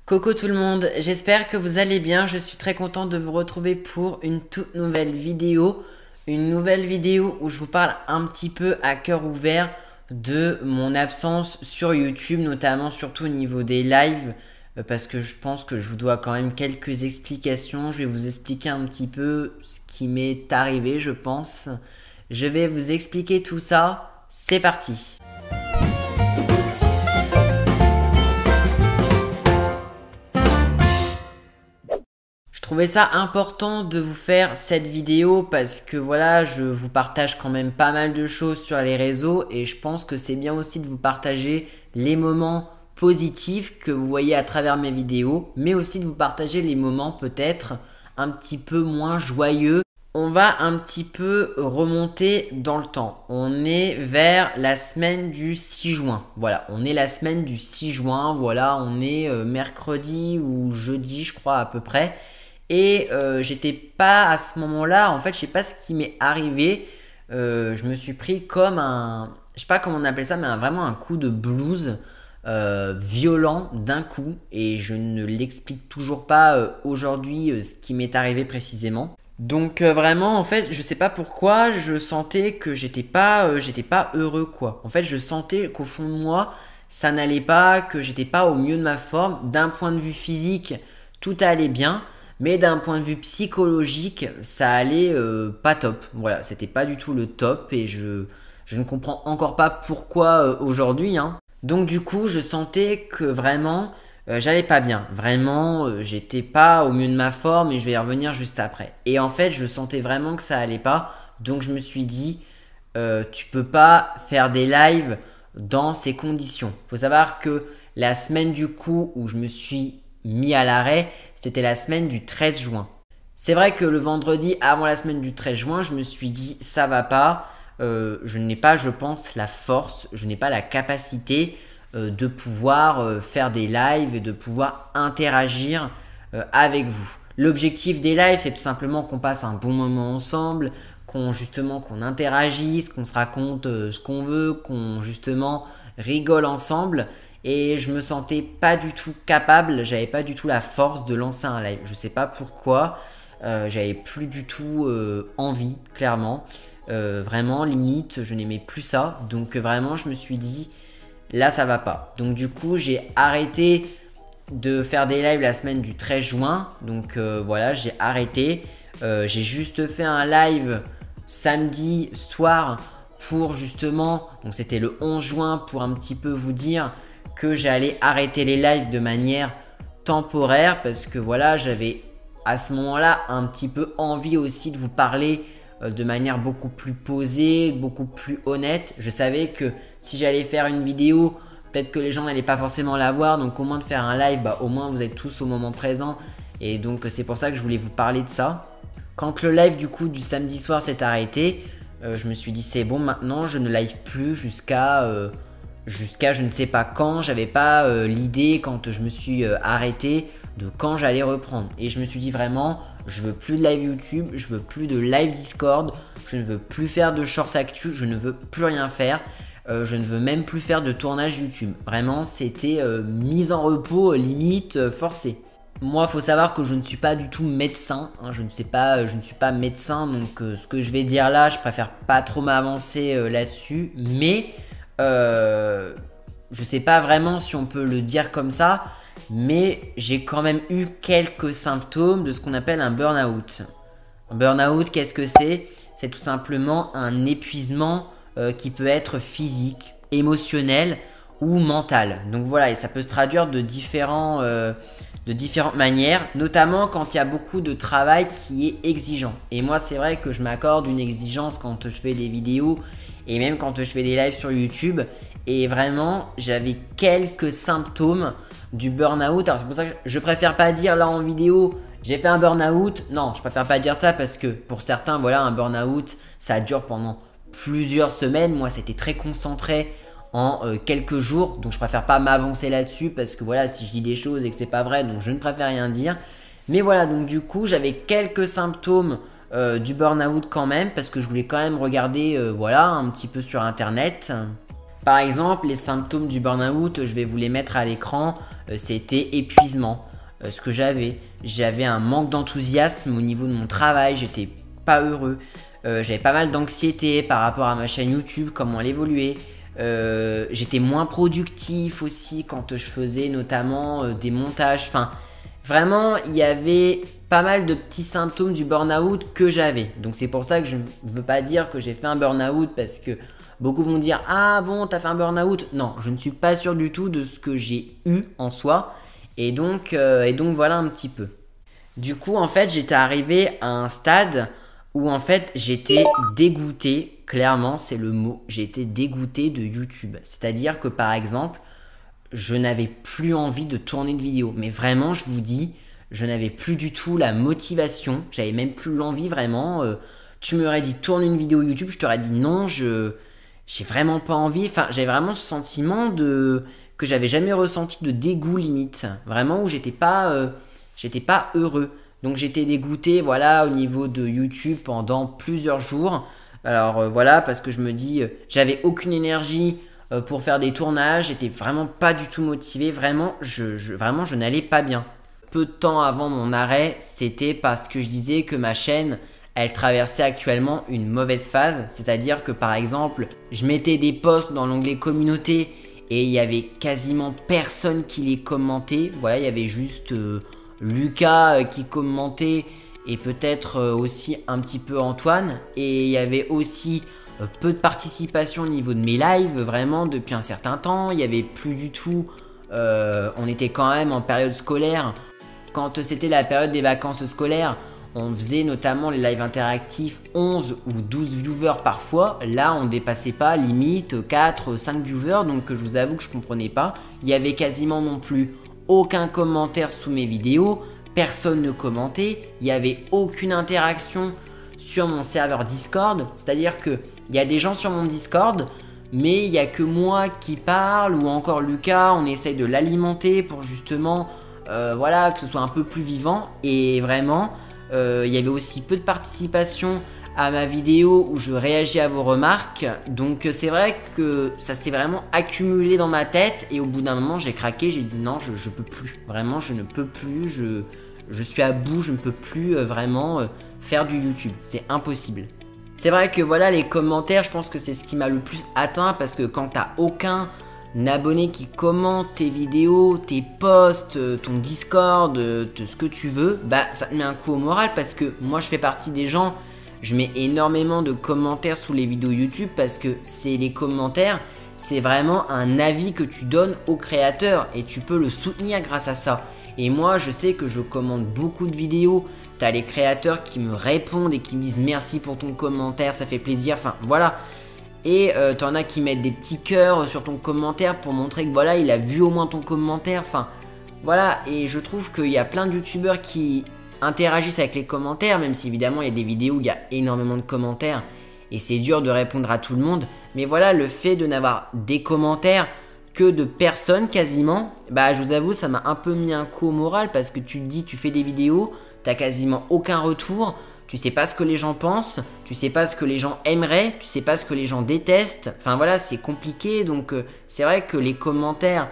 Coucou tout le monde, j'espère que vous allez bien, je suis très content de vous retrouver pour une toute nouvelle vidéo. Une nouvelle vidéo où je vous parle un petit peu à cœur ouvert de mon absence sur YouTube, notamment surtout au niveau des lives, parce que je pense que je vous dois quand même quelques explications. Je vais vous expliquer un petit peu ce qui m'est arrivé, je pense. Je vais vous expliquer tout ça, c'est parti. Je trouvais ça important de vous faire cette vidéo parce que voilà, je vous partage quand même pas mal de choses sur les réseaux et je pense que c'est bien aussi de vous partager les moments positifs que vous voyez à travers mes vidéos, mais aussi de vous partager les moments peut-être un petit peu moins joyeux. On va un petit peu remonter dans le temps. On est vers la semaine du 6 juin. Voilà, on est la semaine du 6 juin. Voilà, on est mercredi ou jeudi, je crois à peu près. Et j'étais pas à ce moment-là, en fait, je sais pas ce qui m'est arrivé. Je me suis pris comme un, je sais pas comment on appelle ça, mais vraiment un coup de blues violent d'un coup. Et je ne l'explique toujours pas aujourd'hui ce qui m'est arrivé précisément. Donc vraiment, en fait, je sais pas pourquoi, je sentais que j'étais pas heureux quoi. En fait, je sentais qu'au fond de moi, ça n'allait pas, que j'étais pas au mieux de ma forme. D'un point de vue physique, tout allait bien. Mais d'un point de vue psychologique, ça allait pas top. Voilà, c'était pas du tout le top et je ne comprends encore pas pourquoi aujourd'hui. Donc du coup, je sentais que vraiment, j'allais pas bien. Vraiment, j'étais pas au mieux de ma forme et je vais y revenir juste après. Et en fait, je sentais vraiment que ça allait pas. Donc je me suis dit, tu peux pas faire des lives dans ces conditions. Faut savoir que la semaine du coup où je me suis mis à l'arrêt, c'était la semaine du 13 juin. C'est vrai que le vendredi avant la semaine du 13 juin, je me suis dit ça va pas, je n'ai pas, je pense, la force, je n'ai pas la capacité de pouvoir faire des lives et de pouvoir interagir avec vous. L'objectif des lives, c'est tout simplement qu'on passe un bon moment ensemble, qu'on interagisse, qu'on se raconte ce qu'on veut, qu'on justement rigole ensemble. Et je me sentais pas du tout capable, j'avais pas du tout la force de lancer un live. Je sais pas pourquoi, j'avais plus du tout envie, clairement. Vraiment, limite, je n'aimais plus ça. Donc vraiment, je me suis dit, là, ça va pas. Donc du coup, j'ai arrêté de faire des lives la semaine du 13 juin. Donc voilà, j'ai arrêté. J'ai juste fait un live samedi soir pour justement, donc c'était le 11 juin, pour un petit peu vous dire que j'allais arrêter les lives de manière temporaire parce que voilà, j'avais à ce moment-là un petit peu envie aussi de vous parler de manière beaucoup plus posée, beaucoup plus honnête. Je savais que si j'allais faire une vidéo, peut-être que les gens n'allaient pas forcément la voir, donc au moins de faire un live, au moins vous êtes tous au moment présent et donc c'est pour ça que je voulais vous parler de ça. Quand le live du coup du samedi soir s'est arrêté, je me suis dit c'est bon, maintenant je ne live plus jusqu'à je ne sais pas quand. J'avais pas l'idée quand je me suis arrêté de quand j'allais reprendre. Et je me suis dit vraiment, je veux plus de live YouTube, je veux plus de live Discord, je ne veux plus faire de short actu, je ne veux plus rien faire. Je ne veux même plus faire de tournage YouTube. Vraiment, c'était mise en repos, limite forcée. Moi, il faut savoir que je ne suis pas du tout médecin. Je ne suis pas médecin, donc ce que je vais dire là, je préfère pas trop m'avancer là-dessus. Mais je sais pas vraiment si on peut le dire comme ça, mais j'ai quand même eu quelques symptômes de ce qu'on appelle un burn-out. Un burn-out, qu'est-ce que c'est? C'est tout simplement un épuisement qui peut être physique, émotionnel ou mental. Donc voilà, et ça peut se traduire de différentes manières, notamment quand il y a beaucoup de travail qui est exigeant. Et moi, c'est vrai que je m'accorde une exigence quand je fais des vidéos et même quand je fais des lives sur YouTube. Et vraiment, j'avais quelques symptômes du burn-out. Alors c'est pour ça que je préfère pas dire là en vidéo, j'ai fait un burn-out. Non, je préfère pas dire ça parce que pour certains, voilà, un burn-out, ça dure pendant plusieurs semaines. Moi, c'était très concentré en quelques jours. Donc je préfère pas m'avancer là-dessus parce que voilà, si je dis des choses et que c'est pas vrai, donc je ne préfère rien dire. Mais voilà, donc du coup, j'avais quelques symptômes du burn-out quand même parce que je voulais quand même regarder voilà, un petit peu sur internet. Par exemple, les symptômes du burn-out, je vais vous les mettre à l'écran. C'était épuisement. Ce que j'avais un manque d'enthousiasme au niveau de mon travail, j'étais pas heureux. J'avais pas mal d'anxiété par rapport à ma chaîne YouTube, comment elle évoluait. J'étais moins productif aussi quand je faisais notamment des montages. Enfin, vraiment, il y avait pas mal de petits symptômes du burn-out que j'avais. Donc c'est pour ça que je ne veux pas dire que j'ai fait un burn-out parce que beaucoup vont dire « Ah bon, t'as fait un burn-out ?» Non, je ne suis pas sûr du tout de ce que j'ai eu en soi. Et donc voilà un petit peu. Du coup, en fait, j'étais arrivé à un stade où en fait j'étais dégoûté, clairement c'est le mot, j'ai été dégoûté de YouTube. C'est-à-dire que par exemple, je n'avais plus envie de tourner de vidéo. Mais vraiment, je vous dis, je n'avais plus du tout la motivation, j'avais même plus l'envie vraiment. Tu m'aurais dit tourne une vidéo YouTube, je t'aurais dit non, j'ai vraiment pas envie. Enfin, j'avais vraiment ce sentiment que j'avais jamais ressenti de dégoût limite. Vraiment où j'étais pas heureux. Donc j'étais dégoûté voilà, au niveau de YouTube pendant plusieurs jours. Alors voilà, parce que je me dis, j'avais aucune énergie pour faire des tournages, j'étais vraiment pas du tout motivé, vraiment je n'allais pas bien. Peu de temps avant mon arrêt, c'était parce que je disais que ma chaîne, elle traversait actuellement une mauvaise phase. C'est-à-dire que par exemple, je mettais des posts dans l'onglet communauté et il y avait quasiment personne qui les commentait. Voilà, il y avait juste Lucas qui commentait et peut-être aussi un petit peu Antoine. Et il y avait aussi peu de participation au niveau de mes lives, vraiment depuis un certain temps. Il n'y avait plus du tout, on était quand même en période scolaire. Quand c'était la période des vacances scolaires, on faisait notamment les lives interactifs 11 ou 12 viewers parfois. Là, on ne dépassait pas limite 4, 5 viewers. Donc, je vous avoue que je ne comprenais pas. Il n'y avait quasiment non plus aucun commentaire sous mes vidéos. Personne ne commentait. Il n'y avait aucune interaction sur mon serveur Discord. C'est-à-dire qu'il y a des gens sur mon Discord, mais il n'y a que moi qui parle ou encore Lucas. On essaye de l'alimenter pour justement voilà, que ce soit un peu plus vivant. Et vraiment... il y avait aussi peu de participation à ma vidéo où je réagis à vos remarques. Donc c'est vrai que ça s'est vraiment accumulé dans ma tête. Et au bout d'un moment j'ai craqué, j'ai dit non, je peux plus. Vraiment je ne peux plus, je suis à bout, je ne peux plus vraiment faire du YouTube. C'est impossible. C'est vrai que voilà, les commentaires, je pense que c'est ce qui m'a le plus atteint. Parce que quand t'as aucun abonné qui commente tes vidéos, tes posts, ton Discord, ce que tu veux, bah ça te met un coup au moral parce que moi je fais partie des gens, je mets énormément de commentaires sous les vidéos YouTube parce que c'est les commentaires, c'est vraiment un avis que tu donnes au créateur et tu peux le soutenir grâce à ça. Et moi je sais que je commente beaucoup de vidéos, t'as les créateurs qui me répondent et qui me disent merci pour ton commentaire, ça fait plaisir, enfin voilà. Et t'en as qui mettent des petits cœurs sur ton commentaire pour montrer que voilà, il a vu au moins ton commentaire. Enfin, voilà. Et je trouve qu'il y a plein de youtubeurs qui interagissent avec les commentaires, même si évidemment il y a des vidéos où il y a énormément de commentaires et c'est dur de répondre à tout le monde. Mais voilà, le fait de n'avoir des commentaires que de personnes quasiment, bah je vous avoue, ça m'a un peu mis un coup au moral parce que tu te dis, tu fais des vidéos, t'as quasiment aucun retour. Tu sais pas ce que les gens pensent, tu sais pas ce que les gens aimeraient, tu sais pas ce que les gens détestent. Enfin voilà, c'est compliqué. Donc c'est vrai que les commentaires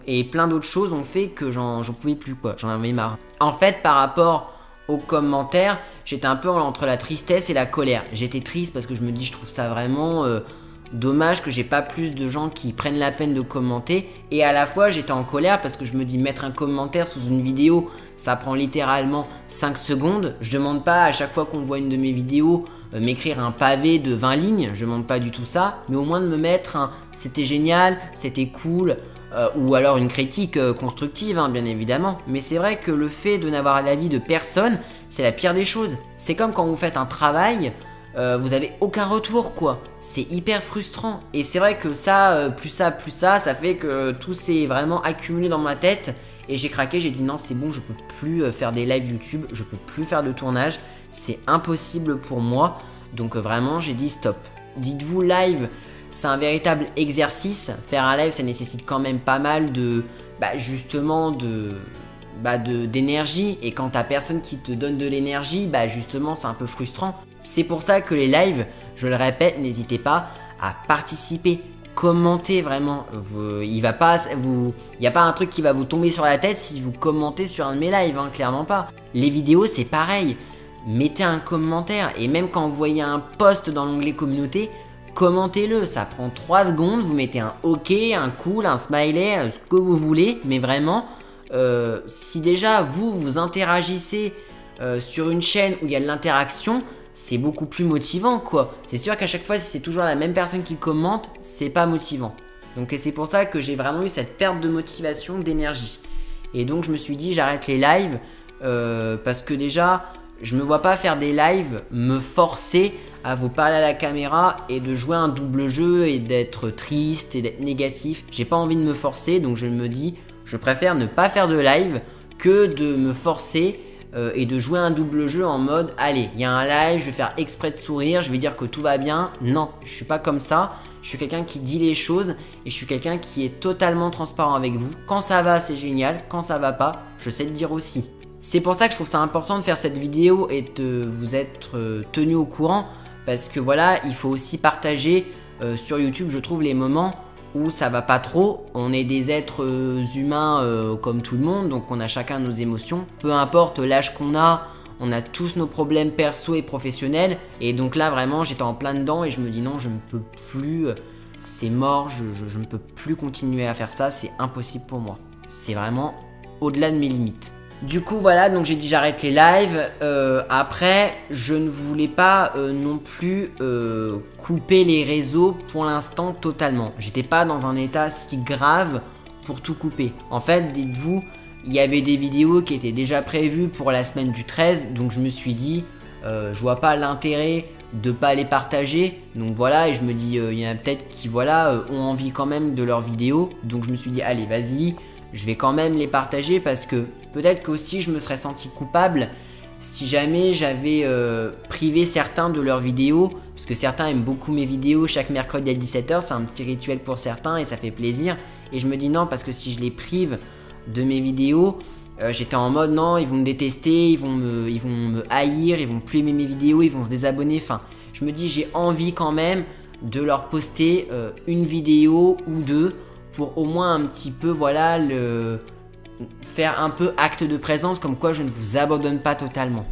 et plein d'autres choses ont fait que j'en pouvais plus quoi, j'en avais marre. En fait, par rapport aux commentaires, j'étais un peu entre la tristesse et la colère. J'étais triste parce que je me dis, je trouve ça vraiment dommage que j'ai pas plus de gens qui prennent la peine de commenter. Et à la fois, j'étais en colère parce que je me dis, mettre un commentaire sous une vidéo, ça prend littéralement 5 secondes. Je demande pas à chaque fois qu'on voit une de mes vidéos m'écrire un pavé de 20 lignes. Je demande pas du tout ça. Mais au moins de me mettre un c'était génial, c'était cool. Ou alors une critique constructive, hein, bien évidemment. Mais c'est vrai que le fait de n'avoir l'avis de personne, c'est la pire des choses. C'est comme quand vous faites un travail, vous avez aucun retour quoi. C'est hyper frustrant. Et c'est vrai que ça, ça fait que tout s'est vraiment accumulé dans ma tête. Et j'ai craqué, j'ai dit non c'est bon, je peux plus faire des lives YouTube, je peux plus faire de tournage. C'est impossible pour moi. Donc vraiment j'ai dit stop. Dites-vous live, c'est un véritable exercice. Faire un live ça nécessite quand même pas mal de justement d'énergie. Et quand t'as personne qui te donne de l'énergie, justement c'est un peu frustrant. C'est pour ça que les lives, je le répète, n'hésitez pas à participer, commentez vraiment. Il n'y a pas un truc qui va vous tomber sur la tête si vous commentez sur un de mes lives, hein, clairement pas. Les vidéos, c'est pareil. Mettez un commentaire et même quand vous voyez un post dans l'onglet communauté, commentez-le. Ça prend 3 secondes, vous mettez un OK, un cool, un smiley, ce que vous voulez. Mais vraiment, si déjà vous interagissez sur une chaîne où il y a de l'interaction, c'est beaucoup plus motivant quoi. C'est sûr qu'à chaque fois si c'est toujours la même personne qui commente, c'est pas motivant. Donc c'est pour ça que j'ai vraiment eu cette perte de motivation, d'énergie. Et donc je me suis dit j'arrête les lives parce que déjà je me vois pas faire des lives, me forcer à vous parler à la caméra et de jouer un double jeu et d'être triste et d'être négatif. J'ai pas envie de me forcer, donc je me dis je préfère ne pas faire de live que de me forcer et de jouer un double jeu en mode allez, il y a un live, je vais faire exprès de sourire, je vais dire que tout va bien. Non, je suis pas comme ça. Je suis quelqu'un qui dit les choses et je suis quelqu'un qui est totalement transparent avec vous. Quand ça va, c'est génial. Quand ça va pas, je sais le dire aussi. C'est pour ça que je trouve ça important de faire cette vidéo et de vous être tenu au courant parce que voilà, il faut aussi partager sur YouTube, je trouve, les moments où ça va pas trop. On est des êtres humains comme tout le monde, donc on a chacun nos émotions. Peu importe l'âge qu'on a, on a tous nos problèmes perso et professionnels. Et donc là, vraiment, j'étais en plein dedans et je me dis non, je ne peux plus, c'est mort, je ne peux plus continuer à faire ça, c'est impossible pour moi. C'est vraiment au-delà de mes limites. Du coup voilà, donc j'ai dit j'arrête les lives. Après, je ne voulais pas non plus couper les réseaux pour l'instant totalement. J'étais pas dans un état si grave pour tout couper. En fait, dites-vous, il y avait des vidéos qui étaient déjà prévues pour la semaine du 13. Donc je me suis dit, je vois pas l'intérêt de pas les partager. Donc voilà, et je me dis, il y en a peut-être qui voilà, ont envie quand même de leurs vidéos. Donc je me suis dit, allez vas-y. Je vais quand même les partager parce que peut-être qu'aussi je me serais senti coupable si jamais j'avais privé certains de leurs vidéos. Parce que certains aiment beaucoup mes vidéos chaque mercredi à 17 h, c'est un petit rituel pour certains et ça fait plaisir. Et je me dis non, parce que si je les prive de mes vidéos, j'étais en mode non, ils vont me détester, ils vont me haïr, ils vont plus aimer mes vidéos, ils vont se désabonner. Enfin, je me dis j'ai envie quand même de leur poster une vidéo ou deux pour au moins un petit peu, voilà, faire un peu acte de présence, comme quoi je ne vous abandonne pas totalement.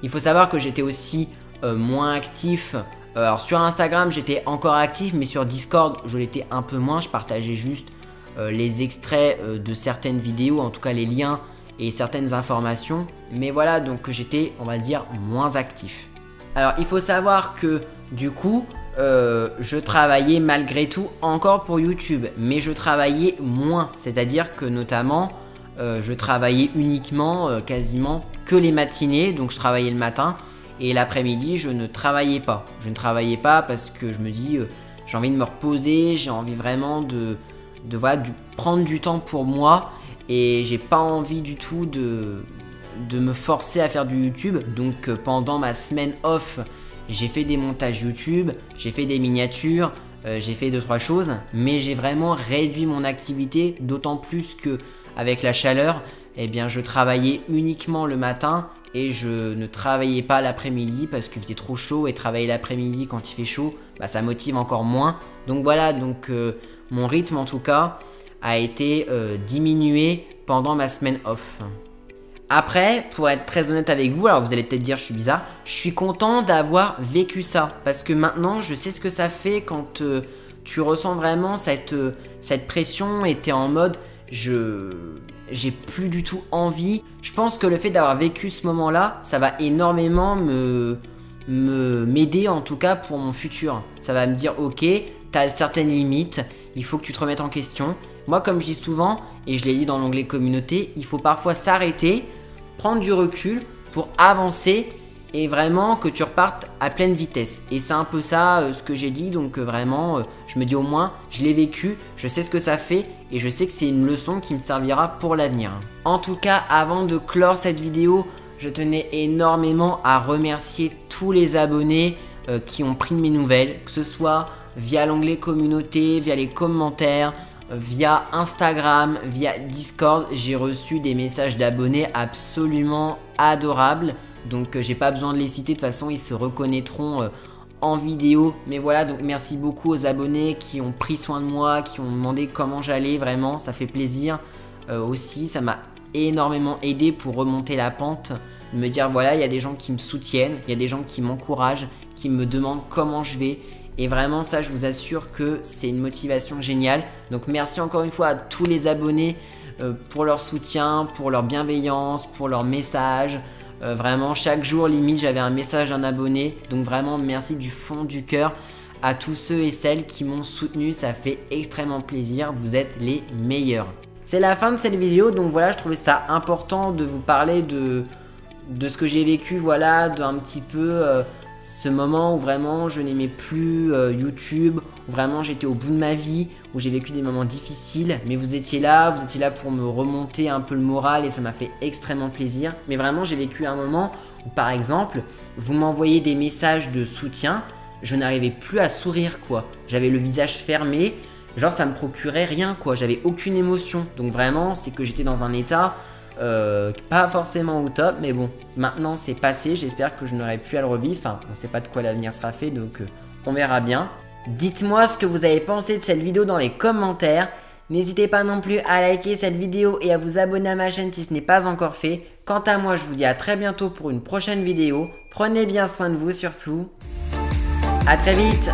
Il faut savoir que j'étais aussi moins actif. Alors sur Instagram, j'étais encore actif, mais sur Discord, je l'étais un peu moins. Je partageais juste les extraits de certaines vidéos, en tout cas les liens et certaines informations. Mais voilà, donc j'étais, on va dire, moins actif. Alors il faut savoir que du coup, je travaillais malgré tout encore pour YouTube, mais je travaillais moins, c'est-à-dire que notamment je travaillais uniquement quasiment que les matinées, donc je travaillais le matin et l'après-midi je ne travaillais pas. Je ne travaillais pas parce que je me dis j'ai envie de me reposer, j'ai envie vraiment de prendre du temps pour moi et j'ai pas envie du tout de me forcer à faire du YouTube. Donc pendant ma semaine off, j'ai fait des montages YouTube, j'ai fait des miniatures, j'ai fait 2-3 choses, mais j'ai vraiment réduit mon activité, d'autant plus que avec la chaleur, eh bien je travaillais uniquement le matin et je ne travaillais pas l'après-midi parce qu'il faisait trop chaud et travailler l'après-midi quand il fait chaud, bah, ça motive encore moins. Donc voilà, donc mon rythme en tout cas a été diminué pendant ma semaine off. Après, pour être très honnête avec vous, alors vous allez peut-être dire je suis bizarre, je suis content d'avoir vécu ça parce que maintenant je sais ce que ça fait quand tu ressens vraiment cette pression et tu es en mode j'ai plus du tout envie. Je pense que le fait d'avoir vécu ce moment-là, ça va énormément m'aider en tout cas pour mon futur. Ça va me dire ok, tu as certaines limites, il faut que tu te remettes en question. Moi comme je dis souvent, et je l'ai dit dans l'onglet communauté, il faut parfois s'arrêter, prendre du recul pour avancer et vraiment que tu repartes à pleine vitesse. Et c'est un peu ça ce que j'ai dit, donc vraiment je me dis au moins je l'ai vécu, je sais ce que ça fait et je sais que c'est une leçon qui me servira pour l'avenir. En tout cas, avant de clore cette vidéo, je tenais énormément à remercier tous les abonnés qui ont pris de mes nouvelles, que ce soit via l'onglet communauté, via les commentaires, via Instagram, via Discord. J'ai reçu des messages d'abonnés absolument adorables. Donc j'ai pas besoin de les citer, de toute façon ils se reconnaîtront en vidéo. Mais voilà, donc merci beaucoup aux abonnés qui ont pris soin de moi, qui ont demandé comment j'allais, vraiment, ça fait plaisir. Aussi, ça m'a énormément aidé pour remonter la pente, de me dire voilà, il y a des gens qui me soutiennent, il y a des gens qui m'encouragent, qui me demandent comment je vais. Et vraiment ça, je vous assure que c'est une motivation géniale. Donc merci encore une fois à tous les abonnés pour leur soutien, pour leur bienveillance, pour leurs messages. Vraiment chaque jour limite j'avais un message d'un abonné. Donc vraiment merci du fond du cœur à tous ceux et celles qui m'ont soutenu. Ça fait extrêmement plaisir, vous êtes les meilleurs. C'est la fin de cette vidéo, donc voilà, je trouvais ça important de vous parler de ce que j'ai vécu, voilà, d'un petit peu ce moment où vraiment je n'aimais plus YouTube, où vraiment j'étais au bout de ma vie, où j'ai vécu des moments difficiles, mais vous étiez là pour me remonter un peu le moral et ça m'a fait extrêmement plaisir. Mais vraiment j'ai vécu un moment où par exemple, vous m'envoyez des messages de soutien, je n'arrivais plus à sourire quoi, j'avais le visage fermé. Genre ça me procurait rien quoi, j'avais aucune émotion. Donc vraiment c'est que j'étais dans un état pas forcément au top. Mais bon, maintenant c'est passé, j'espère que je n'aurai plus à le revivre. Enfin on sait pas de quoi l'avenir sera fait, donc on verra bien. Dites-moi ce que vous avez pensé de cette vidéo dans les commentaires. N'hésitez pas non plus à liker cette vidéo et à vous abonner à ma chaîne si ce n'est pas encore fait. Quant à moi je vous dis à très bientôt pour une prochaine vidéo. Prenez bien soin de vous surtout. À très vite.